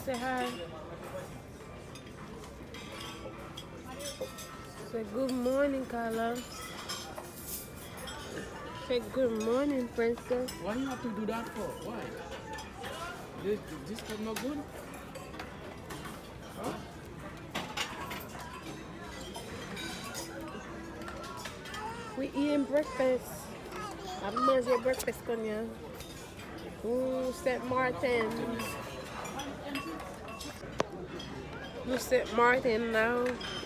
say hi. Say good morning, Carla. Say good morning, princess. Why you have to do that for? Why? This stuff not good? Huh? We eating breakfast. I'm manger breakfast, Konya. Ooh, St. Martin. Nous St. Martin now.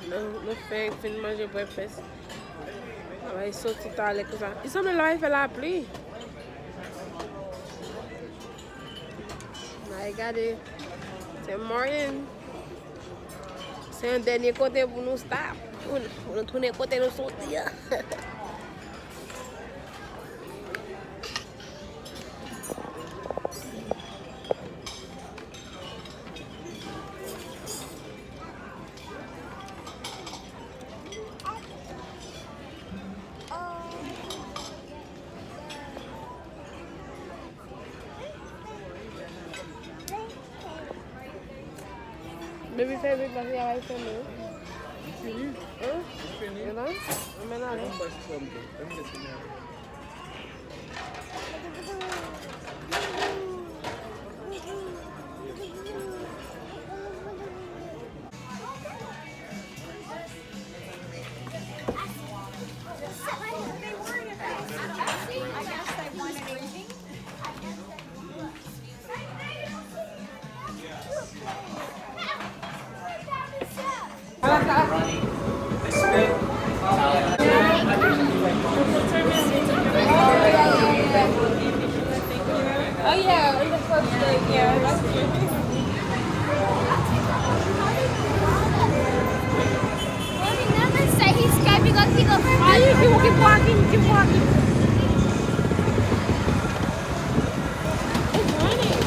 Nous faisons manger breakfast. On va sortir tard comme ça. Il semble là, il fait la pluie. Regardez. St. Martin. C'est un dernier côté pour nous stop. On tourne côté nous sortir. Baby favorite parce qu'il y a iPhone. Fini? Hein? Fini? Maintenant, oh yeah, in the first day, yeah, that's cute. Say he's scared because he goes. Oh, you keep walking, keep walking. It's raining.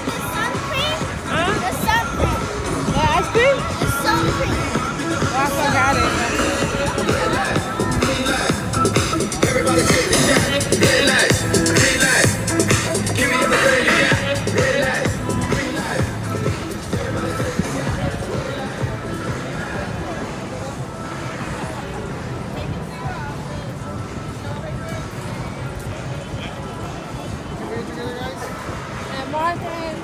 The sun cream. The ice cream? The sun cream. Oh, I forgot it. Everybody say relax, relax, relax. Give me the relax, relax, relax. And Martin.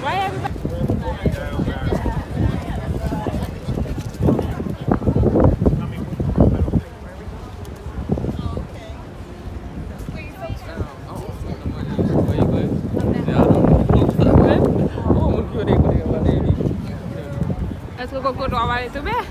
Why everybody? Est-ce que Coco doit aller te faire?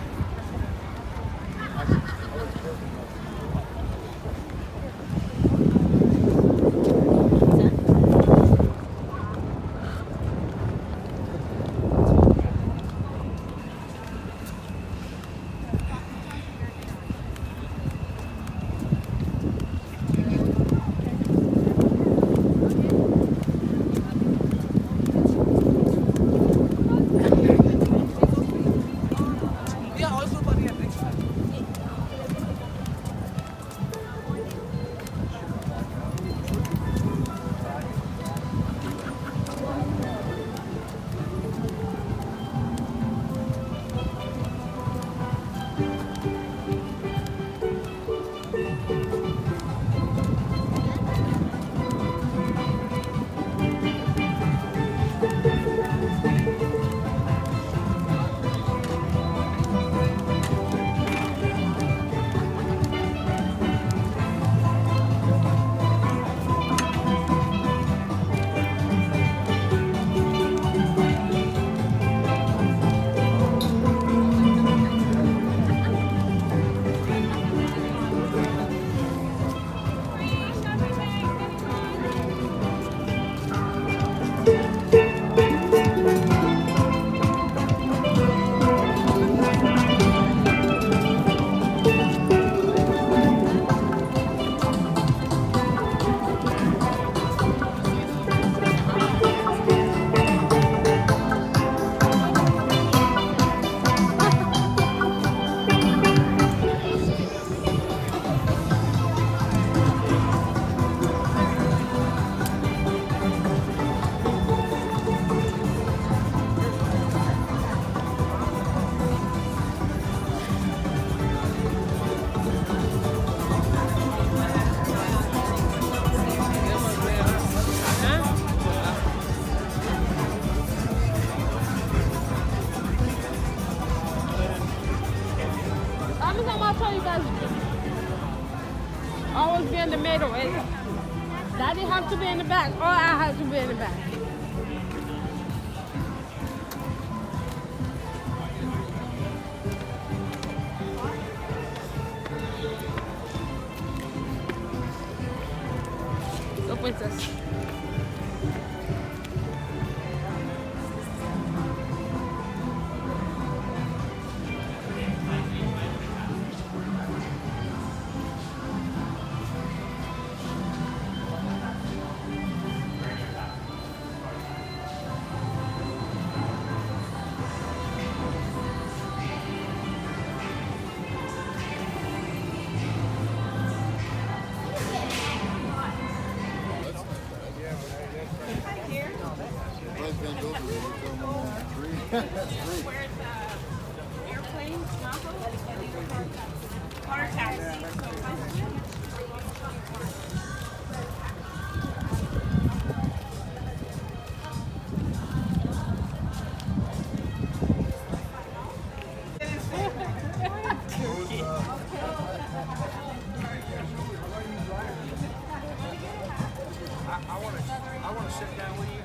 in the middle. Daddy have to be in the back, or I have to be in the back. Go, princess. I want to sit down with you.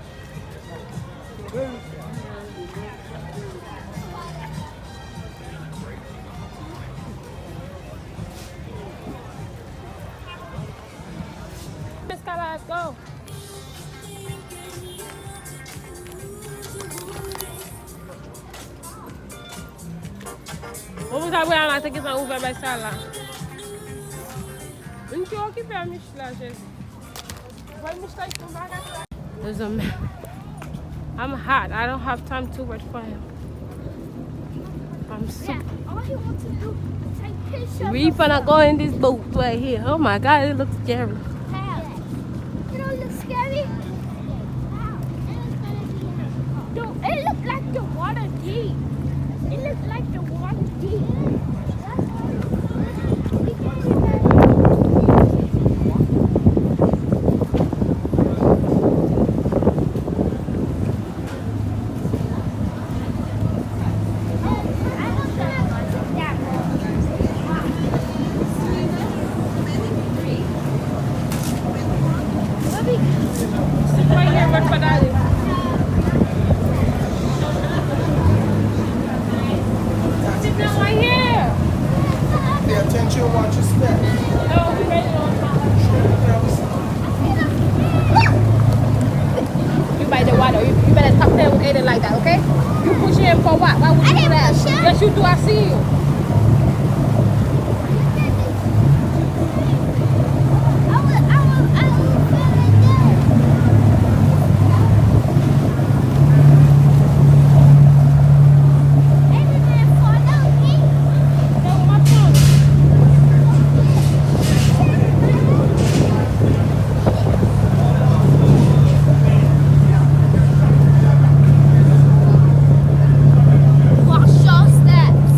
Miss Carla, let's go. Vamos ver lá, tem que ir na uva, vai estar lá. Não tinha o que ver a Michelin, gente. Vai mostrar isso no bagagem. There's a man. I'm hot. I don't have time to wait for him. I'm so. All he wants to do is take pictures. We finna go in this boat right here. Oh my God, it looks scary. You don't look scary? Dude, it looked like the water deep. It looked like the water deep. Sit right here, wait for Daddy. Sit down right here. Pay attention, watch your step. No, we ready on time. You by the water. You better stop playing with Aiden like that, okay? You push him for what? Why would you do that? push him. Yes, you do. I see you. Watch your steps.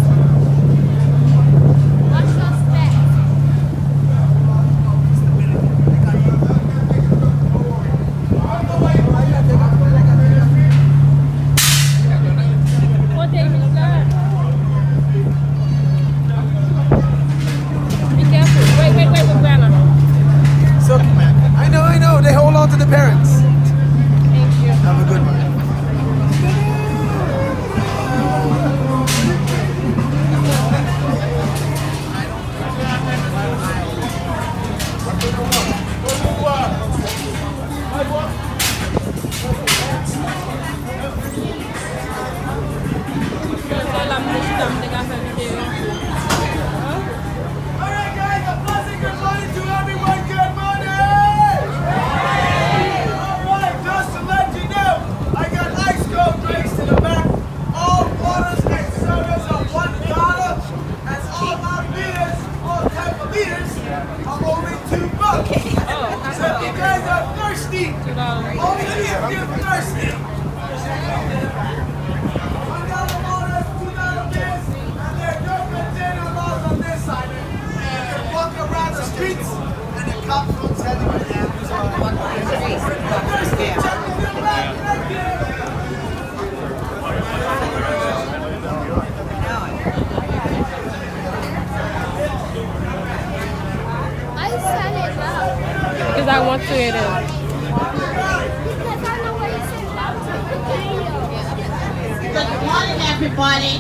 everybody.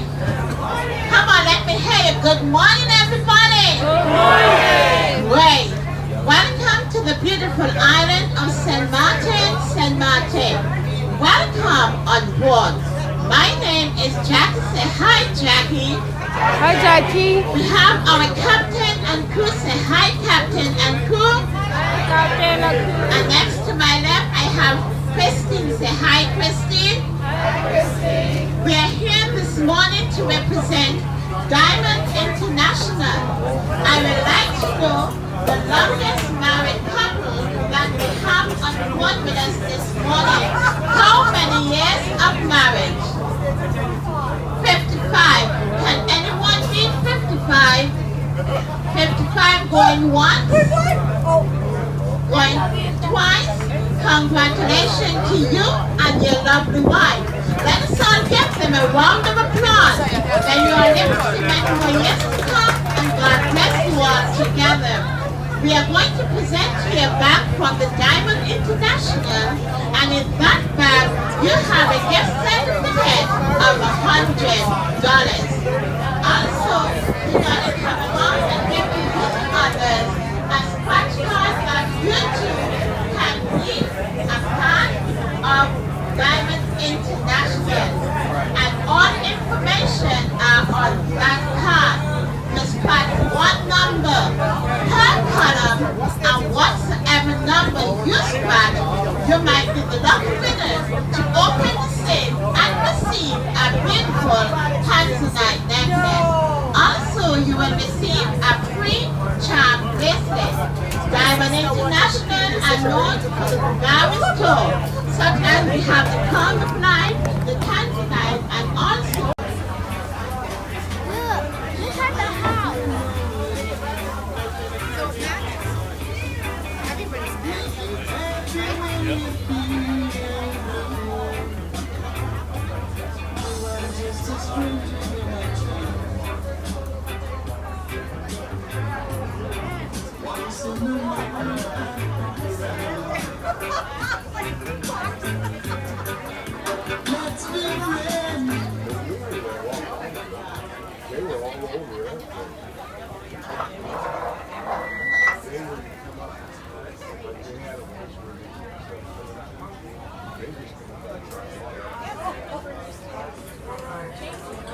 Come on, let me hear you. Good morning, everybody. Good morning. Great. Welcome to the beautiful island of St. Martin, St. Martin. Welcome on board. My name is Jackie. Say hi, Jackie. Hi, Jackie. We have our captain and crew. Say hi, captain and crew. Captain. And next to my left, I have Christine. Say hi, Christine. We are here this morning to represent Diamond International. I would like to know the longest married couple that we have on board with us this morning. How many years of marriage? 55. Can anyone beat 55? 55 going once? Going twice? Congratulations to you and your lovely wife. Let us all give them a round of applause. Then you are able to make more years to come, and God bless you all together. We are going to present you a bag from the Diamond International, and in that bag you have a gift certificate of $100. Also, you gotta come along and give you others a scratch card that you too can be a part of Diamond International. And all information are on that card. Just scratch one number per column, and whatsoever number you scratch, you might be the lucky winner to open the safe and receive a beautiful Tanzanite necklace. Also, you will receive a free charm bracelet. Diamond International are known for the Bulgari store, such as we have the Crown of Life, the Tanzanite, and also Look at the house.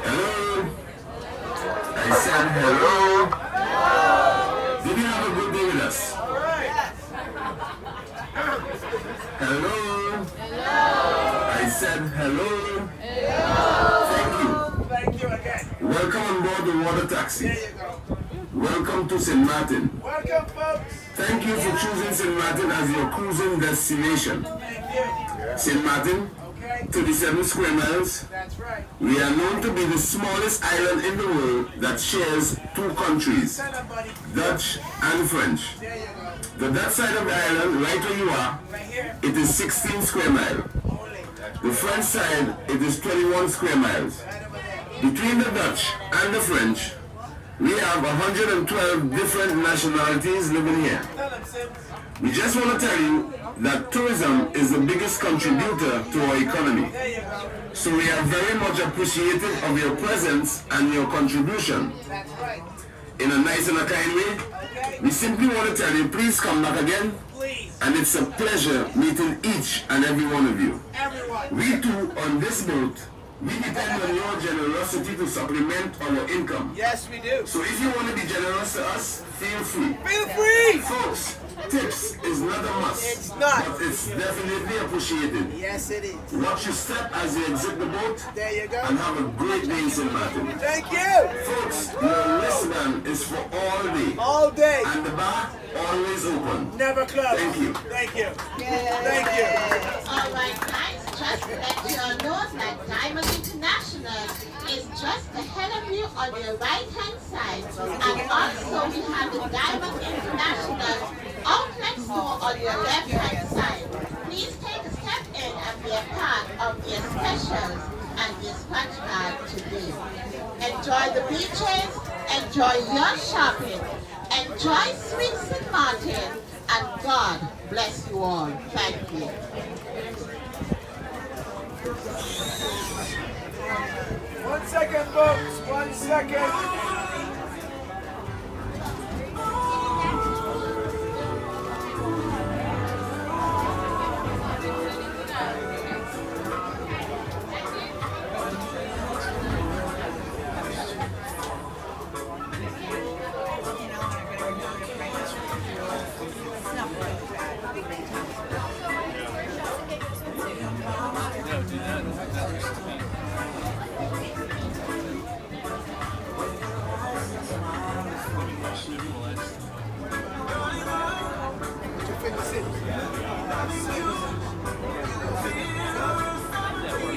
Hello? I said hello. Did you have a good day with us? Hello? I said hello. Thank you. Thank you again. Welcome on board the water taxi. There you go. Welcome to St. Martin. Welcome, folks. Thank you for choosing St. Martin as your cruising destination. Thank you. St. Martin, Okay. 37 square miles. That's right. We are known to be the smallest island in the world that shares two countries, Stand up, buddy. Dutch and French. There you go. The Dutch side of the island, right where you are, Right here. it is 16 square miles. Holy. The French side, it is 21 square miles. Right over there. Between the Dutch and the French, we have 112 different nationalities living here. Tell them, Sim. We just want to tell you that tourism is the biggest contributor to our economy. There you go. So we are very much appreciative of your presence and your contribution. That's right. In a nice and a kind way, Okay. we simply want to tell you, please come back again. Please. And it's a pleasure meeting each and every one of you. Everyone. We too, on this boat, we depend on your generosity to supplement our income. Yes, we do. So if you want to be generous to us, feel free. Feel free. Folks, tips is not a must. It's not. But it's definitely appreciated. Yes, it is. Watch your step as you exit the boat There you go. and have a great day in St. Martin. Thank you. Folks, your wristband is for all day. All day. And the bar always open. Never close. Thank you. Thank you. Thank you. all right, guys. Just to let you all know that Diamond International is just ahead of you on your right-hand side. And also we have the Diamond International outlet store on your left-hand side. Please take a step in and be a part of their specials and their scratch card today. Enjoy the beaches, enjoy your shopping, enjoy sweet St. Martin, and God bless you all. Thank you. folks. 1 second.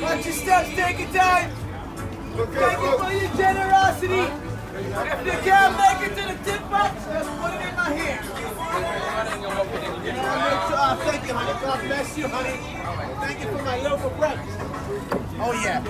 Watch your steps, take your time. Thank you for your generosity. If you can't make it to the tip box, just put it in my hand. Thank you, honey. God bless you, honey. Thank you for my loaf of bread. Oh, yeah.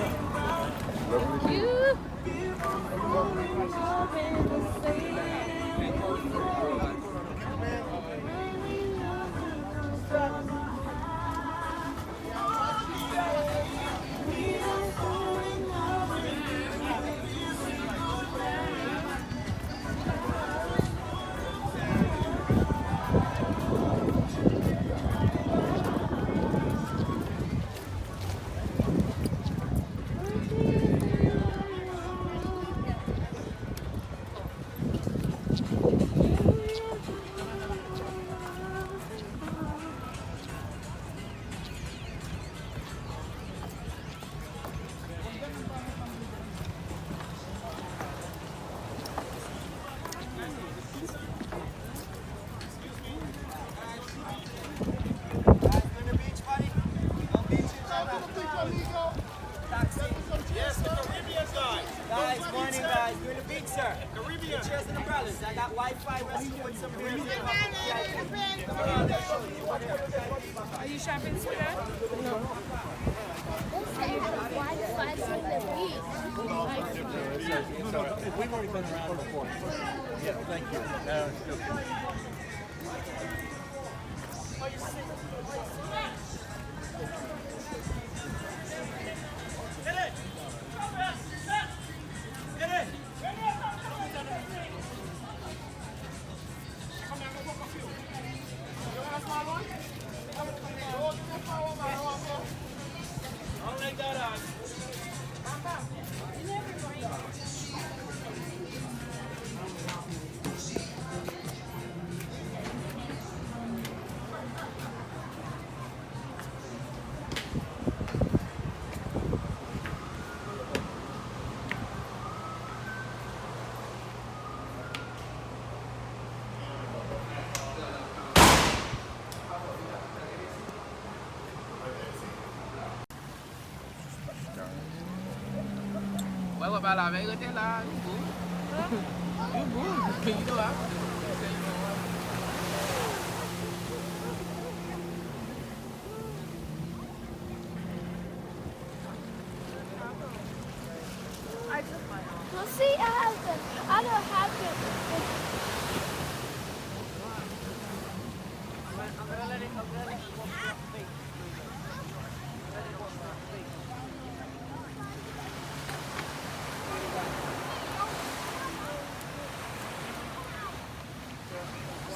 Guys, morning guys. We're in the beach, sir. Caribbean. Chairs and umbrellas. I got Wi-Fi. With some beers. Are you shopping, sweetheart? No. Wi-Fi on the beach. We've already been around before. Yeah, thank you. Quay qua ba làm vậy cái thế là you good. Kỳ đâu ạ? Well, see, I don't have to.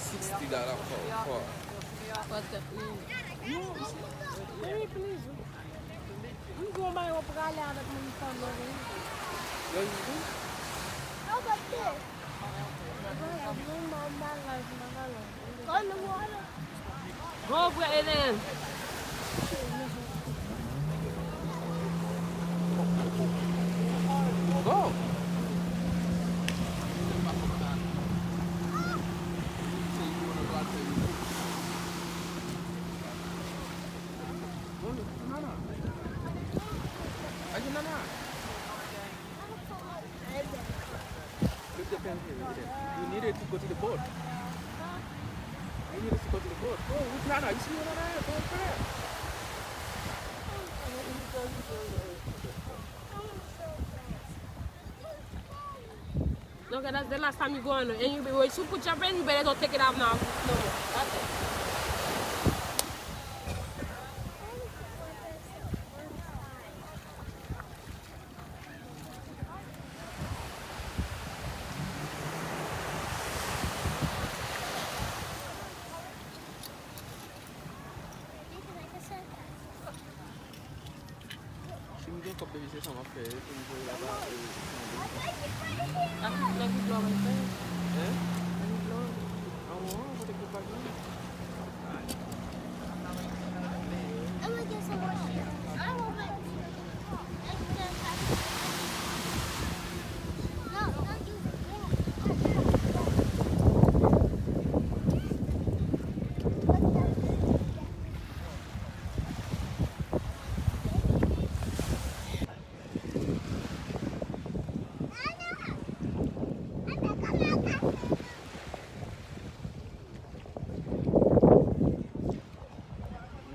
$60 for What the? Please. I'm going by what I got at my phone. How about this? Go in the water. Go put it in. Go. You needed to go to the boat. You needed to go to the boat. Oh, which Nana? You see Nana? Go over there. Okay, that's the last time you go on. And you when you put your pen, you better don't take it off now. No more. That's it. coupe de vitesse, ça m'a fait. Au niveau là-bas. La vie de l'homme, Hein? la vie de l'homme. Ah, ouais, on va te couper pas bien. I'm gonna get some more shit. I want my No, don't use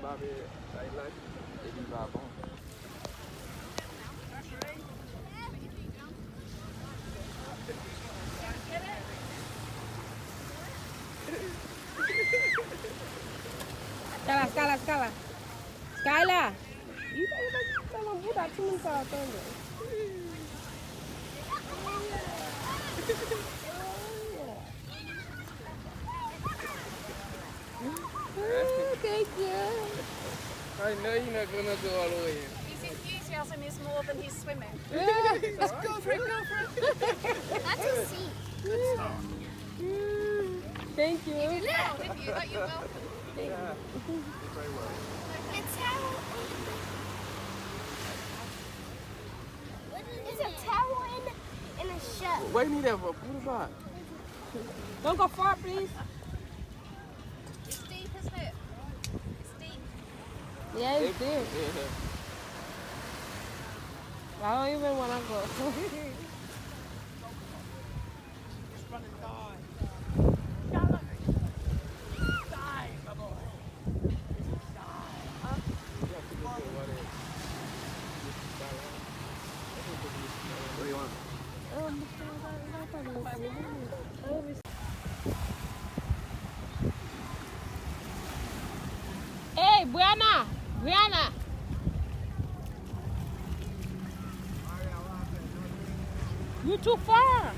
Babe, I like it in Babon. Scala. Skylar! Tá uma buda, tu não tá também. Thank you. I know you're not gonna go all the way in. His enthusiasm is more than his swimming. Go for it. That's a seat. Thank you. Didn't you? Like you're welcome. Yeah. Very well. It's towel. It's a towel in a shell. Why you need that for? Put it back. Don't go far, please. It's deep, isn't it? It's deep. Yeah, it's deep. Yeah. I don't even want to go. What do you want? Hey, Brianna! You too far.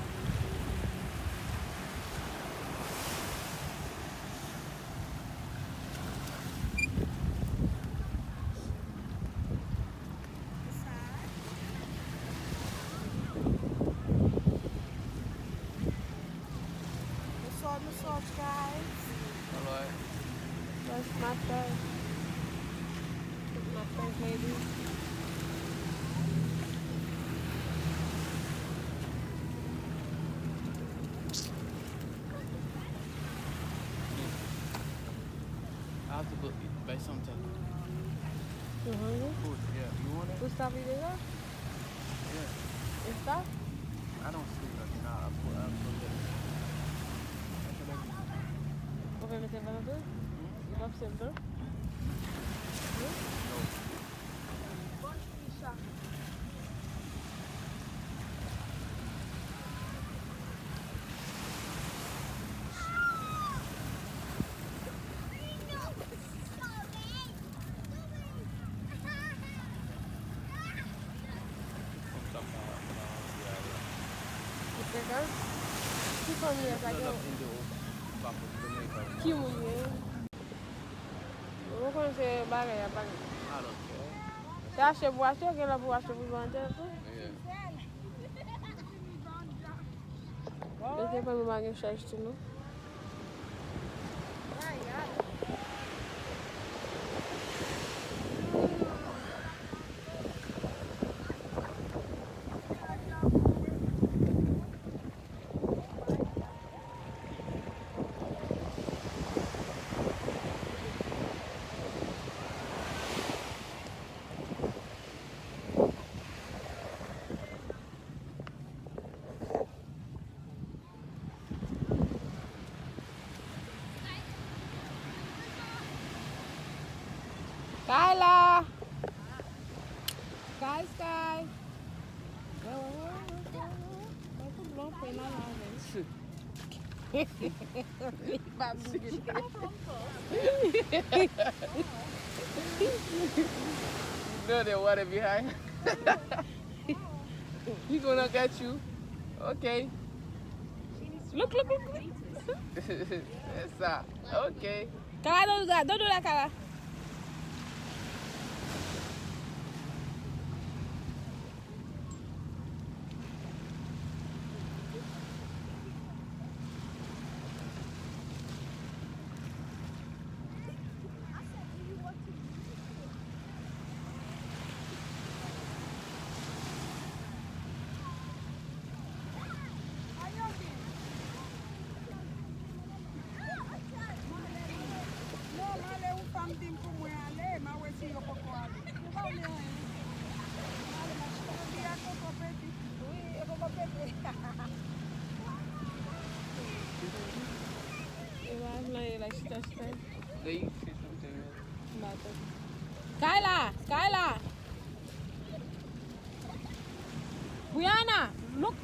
Massage, guys. Alright. That's my friend. My friend, maybe. I have to go buy something. You hungry? Food, yeah. You want it? Tu está video? Yeah. Está? I don't see nothing. I'll put it. Vou ver você vai ver? Vai você ver? Pegar? Que família tá aqui? Que mulher. Eu vou conhecer bagaia. I don't care. Você acha boa? Acha que ela boa? Acha que boa? Yeah. Eu tenho para me bagar isto, não? Skylar! Sky! Vai pro bom, foi na lá, velho. No, the water behind. He gonna get you. Okay. Look. Yes, sir. Okay. Cara, don't do that, cara. like she just said. Go you say something else. About that. Skylar! Skylar! Brianna! Look!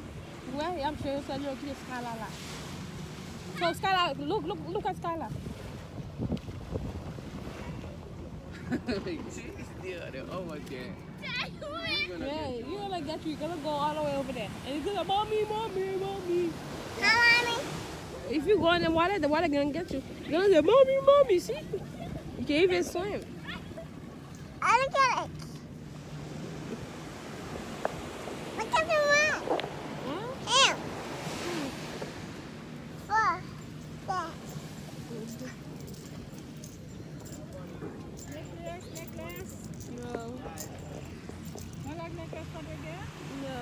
Where? I'm sure you said look at Skylar. Like. So Skylar, look at Skylar. She's still there. Oh my god. Yeah, you're gonna get you. You're gonna go all the way over there. And you're gonna, mommy. If you go in the water gonna get you. You're gonna say, mommy, see? You can't even swim. I look at it. Look at the one. Ew. For that. Necklace. No. You like necklace for the girl? No.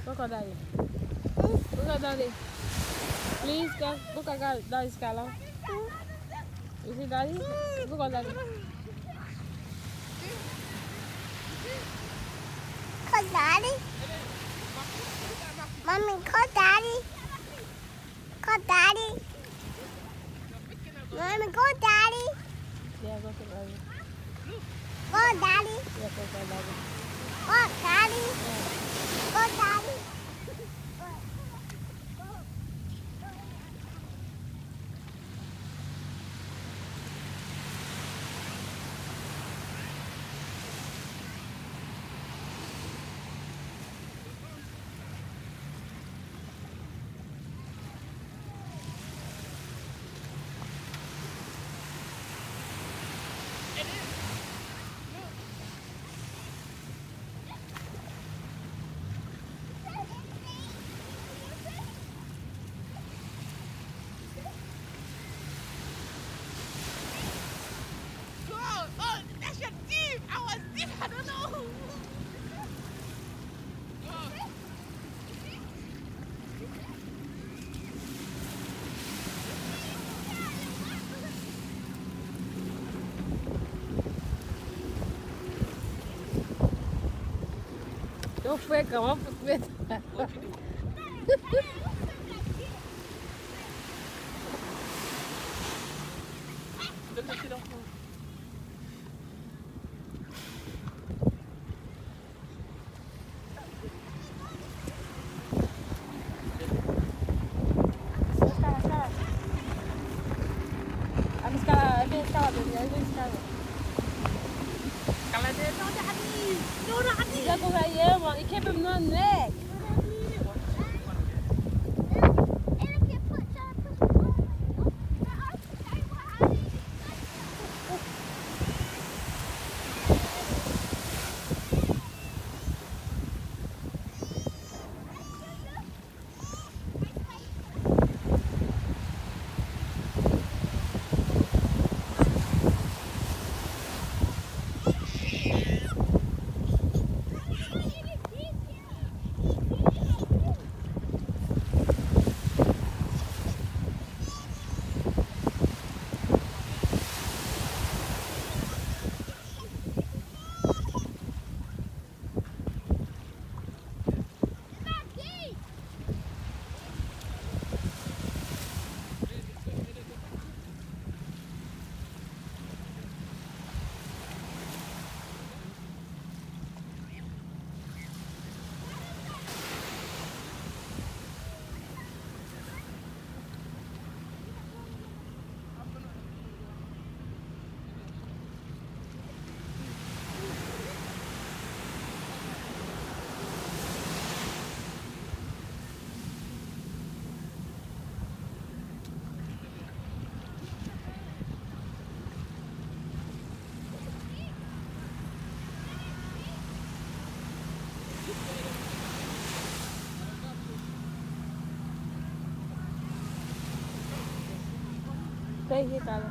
Look at daddy. Look at daddy. Please, go. Look at daddy's color. You see daddy? Look at daddy. Call daddy. Mommy, call daddy. Call daddy. Mommy, call daddy. Yeah, go to daddy. Call daddy. Yeah, go to daddy. Call daddy. Call daddy. No fue como pues. Stay here, Tyler.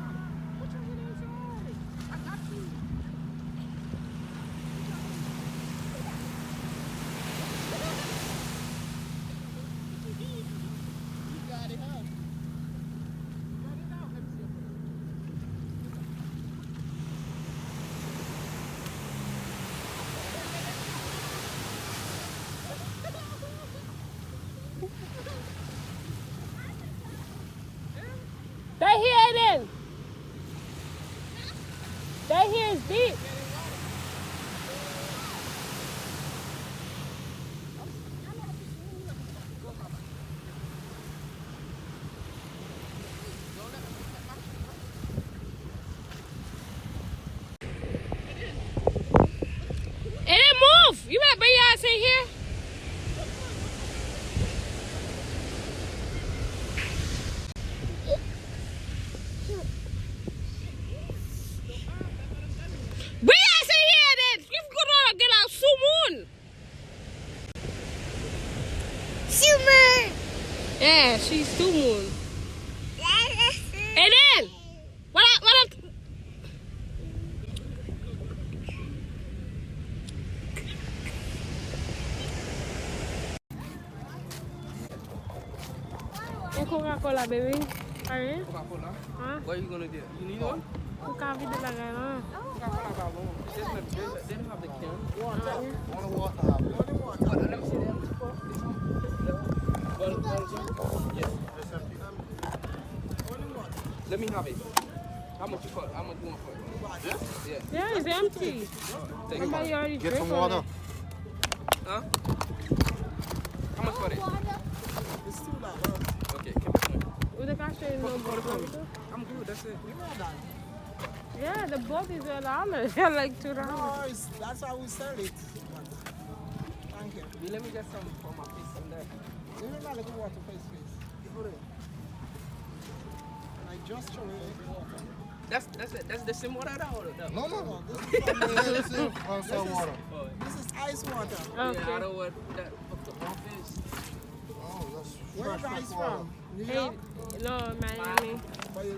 Stay here, then. Stay here is deep. It didn't move. You better bring your ass in here. Yeah, she's too moon. And then, what up? Coca-Cola, baby. Alright? Coca-Cola? Huh? What are you gonna do? You need one? Coca-Cola lagay. Coca-Cola got one. They don't have the can. Let me see them. Yes. Let me have it. How much you want for it? Yeah, it's empty. Somebody already Get drank some water. on it. Huh? How much for it? It's $2. Okay, keep it. With the cash in no I'm good, that's it. Yeah, the book is $1. They're like $2. No, that's how we sell it. Thank you. Let me get some for my face from there. Give me a little water for his face. Put it. And I just throw it water. That's the same water that or that? No. This is from water. this is ice water. Okay. Yeah, I don't want that up to one fish. Oh, that's Where is the ice from? New Hey, York? no, Miami. Okay.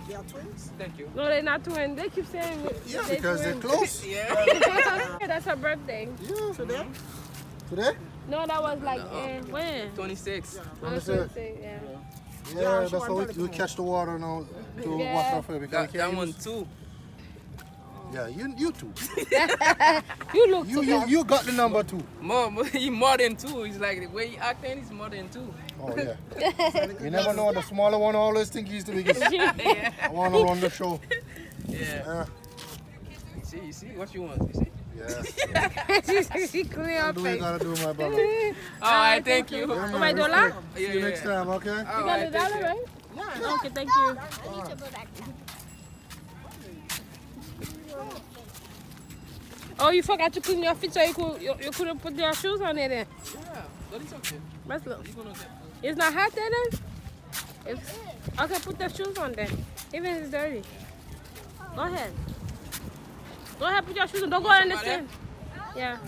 They are twins? Thank you. No, they're not twins. They keep saying Yeah, they because they're twins. close. Yeah. That's her birthday. Yeah. Today? Today? No, that was like when? 26. That's 26. yeah. Yeah, that's how we catch the water now to Yeah. wash our face because we That can't one use- too. Yeah, you too. You look You got the number 2. He more than 2. He's like, the way he acting, he's more than 2. Oh, yeah. You never know. The smaller one always think he's the biggest. I want to run the show. Yeah. You see what you want, you see? Yeah. She clear I'll up do what you face. gotta do, my brother. Alright, thank you. Yeah, Oh, man, my dollar? respect. See you next time, okay? You got the dollar, right? Yeah. Okay, thank you. I need to go back. Oh, you forgot to clean your feet so you couldn't put your shoes on it then. Yeah, but it's okay. Let's look. You're gonna get... It's not hot there then? Okay, put the shoes on then. Even if it's dirty. Go ahead. Go ahead, put your shoes on. Don't go in the sand. Yeah.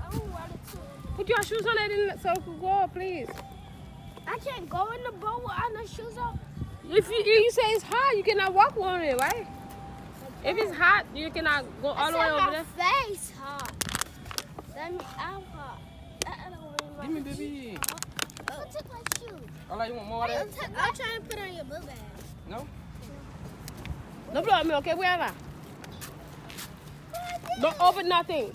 I want water too. Put your shoes on it so you can go, please. I can't go in the boat without no shoes on. If you say it's hot, you cannot walk on it, right? If it's hot, you cannot go all the way over there. My face hot. That means I'm hot. Give me, baby. Who took my shoes? Alright, you want more water? I'm trying to put on your book bag. No? Don't blow at me, okay? Wherever. Don't open nothing.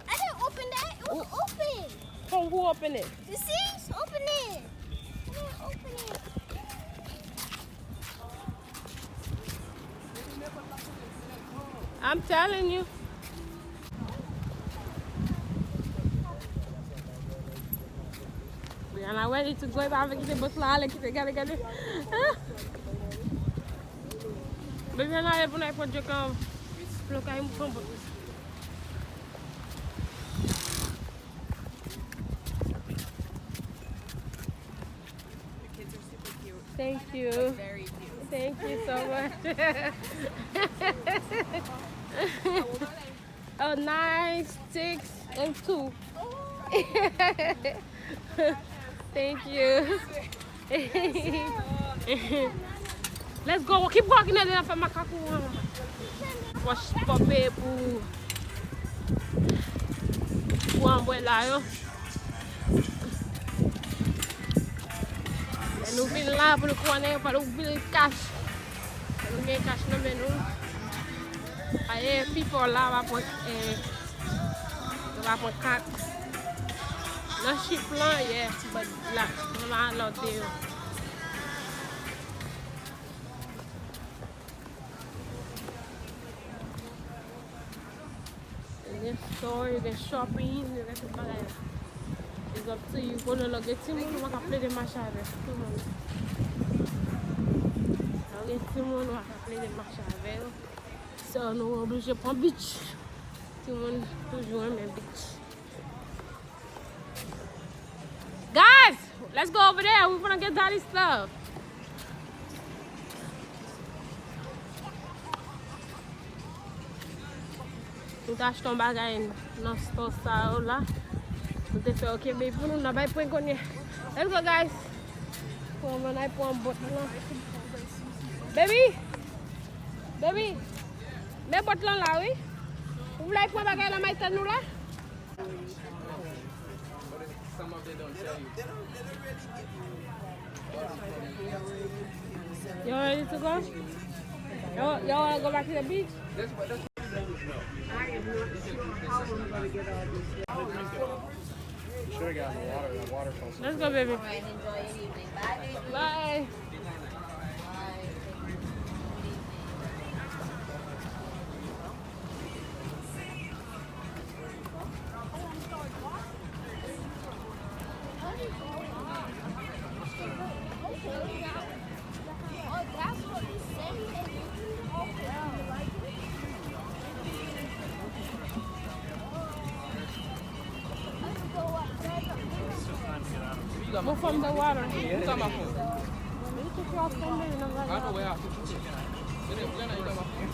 I didn't open that. It was open. So who opened it? You see? It's open it. I didn't open it. I'm telling you. We are not ready to go avec les bottes là, regardez. Mais viens là, pour nous prendre comme le cas me prend. Thank you. Very cute. Thank you so much. Oh, 9, 6, and 2. Thank you. Let's go. Keep walking there. Then my kaku. Wash puppy pour umbrella yo. Nous venons là pour nous connaître, pour nous build cash. Nous gagnons cash dans le nous. Aye, people là va prendre 4. No ship plan, yeah, but là, on va l'autre. The store, the shopping, everybody. It's up to you. Go to the get him on, I play the match avec tout le monde. Get him on, I play the match avec. So nous obligés de prendre beach. Tout le monde toujours aime beach. Guys, let's go over there. We wanna get Daddy's stuff. Nous achetons un bagage dans ce store là. Nous te fait OK, mais pour nous n'a pas point connait. Let's go guys. Pour on va pour un boat là. Baby. Mais boat là oui. Vous voulez prendre bagage là maintenant nous là? Some of them don't tell you. You ready to go? You want to go back to the beach? Should have gotten the water. Let's go, baby. All right, enjoy your evening. Bye, baby. Bye. Oh, that's what he said. Move from the water. Who got my phone? You took your phone, baby. I know where I took it. When you got my phone?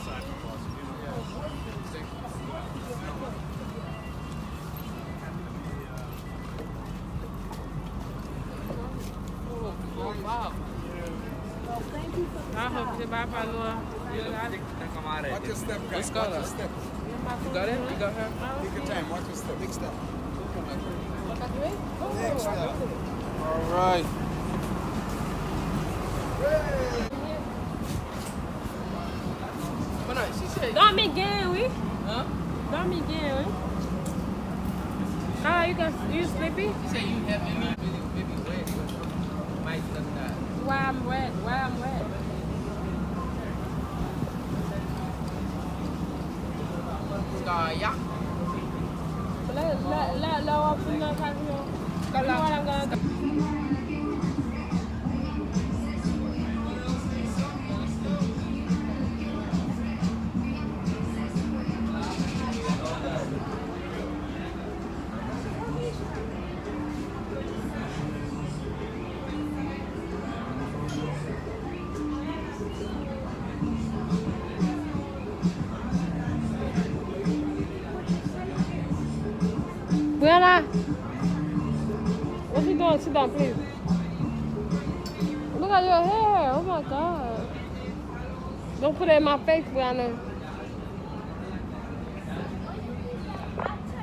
Oh, wow. I hope you buy for Noah. Watch your step, guys. Watch your step. You got it? You got her? Take your time. Watch your step. Big step. Next step. All right. But no, she said Dorme bien, oui. Huh? Dorme bien, oui. Ah, you sleepy? You say you have maybe wet. Might doesn't die. Why I'm wet? Why I'm wet? Yeah. Let off in the patio. You know what I'm gonna do? Brianna, what you doing? Sit down, please. Look at your hair. Oh my God. Don't put it in my face, Brianna.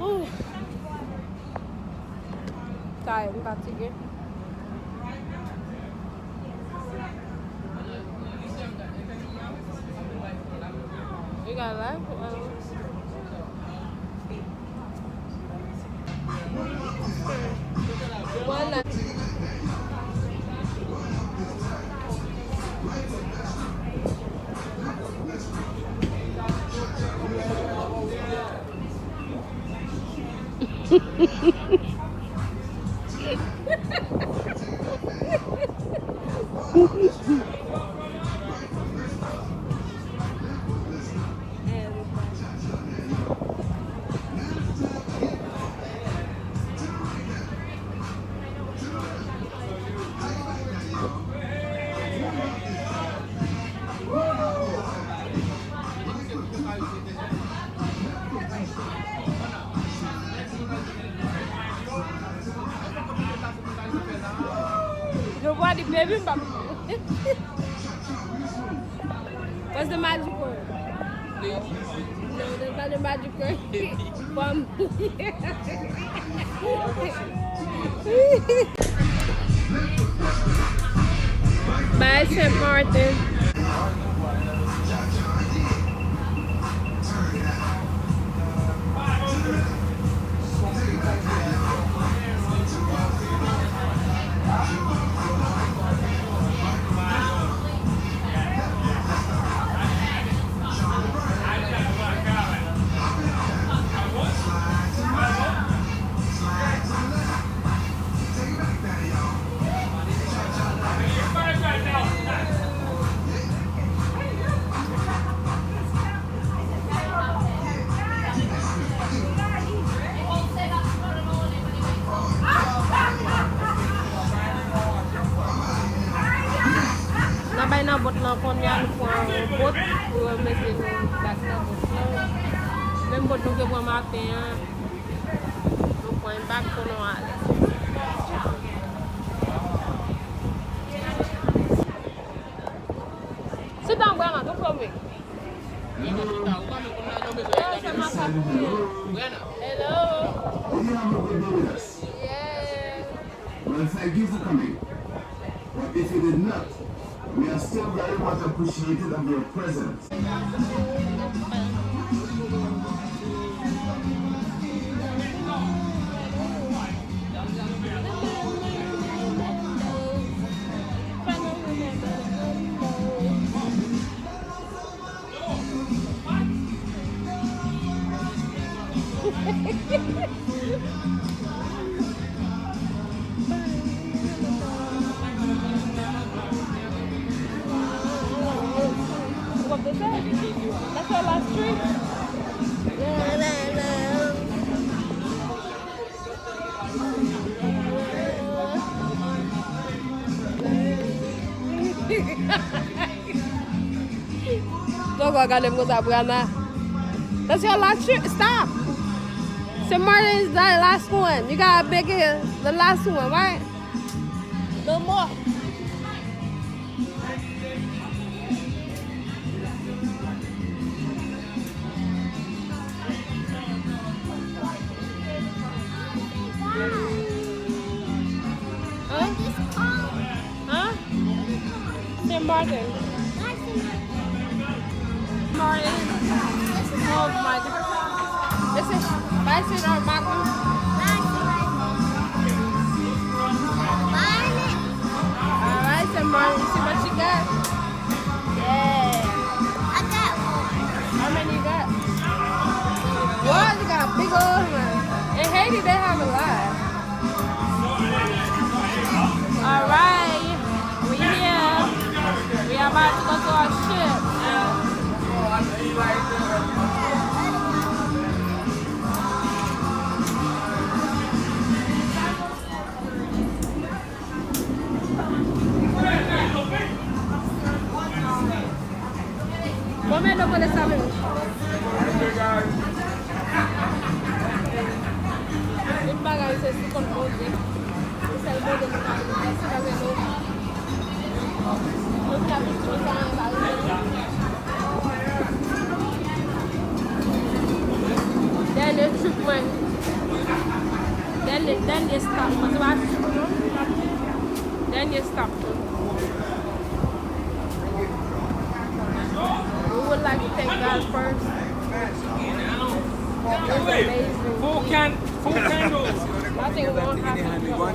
Ooh. Sorry, I'm about to get. You got a laugh? One left. Nobody baby but what's the magic word? No, there's not a magic word. Bum. Bye, St. Martin. Nabay na bot na kon yan for bot pour mettre d'accord bot même bot nous que pour matin nous point back pour nous aller sit down Brianna don't come with hello Did you have a good day with us? yeah Well, thank you for coming. But if you did not, we are still very much appreciative of your presence. What they say? That's our last tree. Don't go get them go to Brianna. That's your last trip. Stop. St. Martin is the last one. You gotta make it the last one, right? No more. Huh? St. Martin. Martin. Oh my God. This is spicy or magnum? Alright, so Marlon, you see what you got? Yeah. I got more. How many you got? What? You got a big old one. In Haiti, they have a lot. Alright. We here. We are about to go to our ship. Momento con esa vez. El paga ese sí con molde. Es el molde de la then the trip went. Then they stopped. Then you stop. We would like to thank God first. It was amazing. Full candles. I think we won't have to go.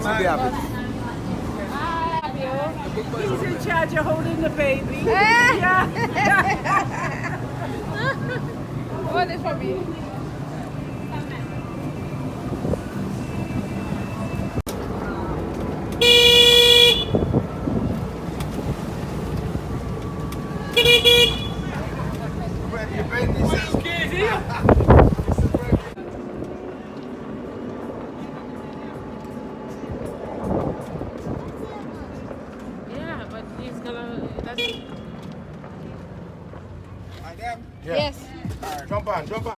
He's in charge of holding the baby. Yeah. What is for me? Yeah, but he's gonna. That's... Yeah. Yes. Jump on.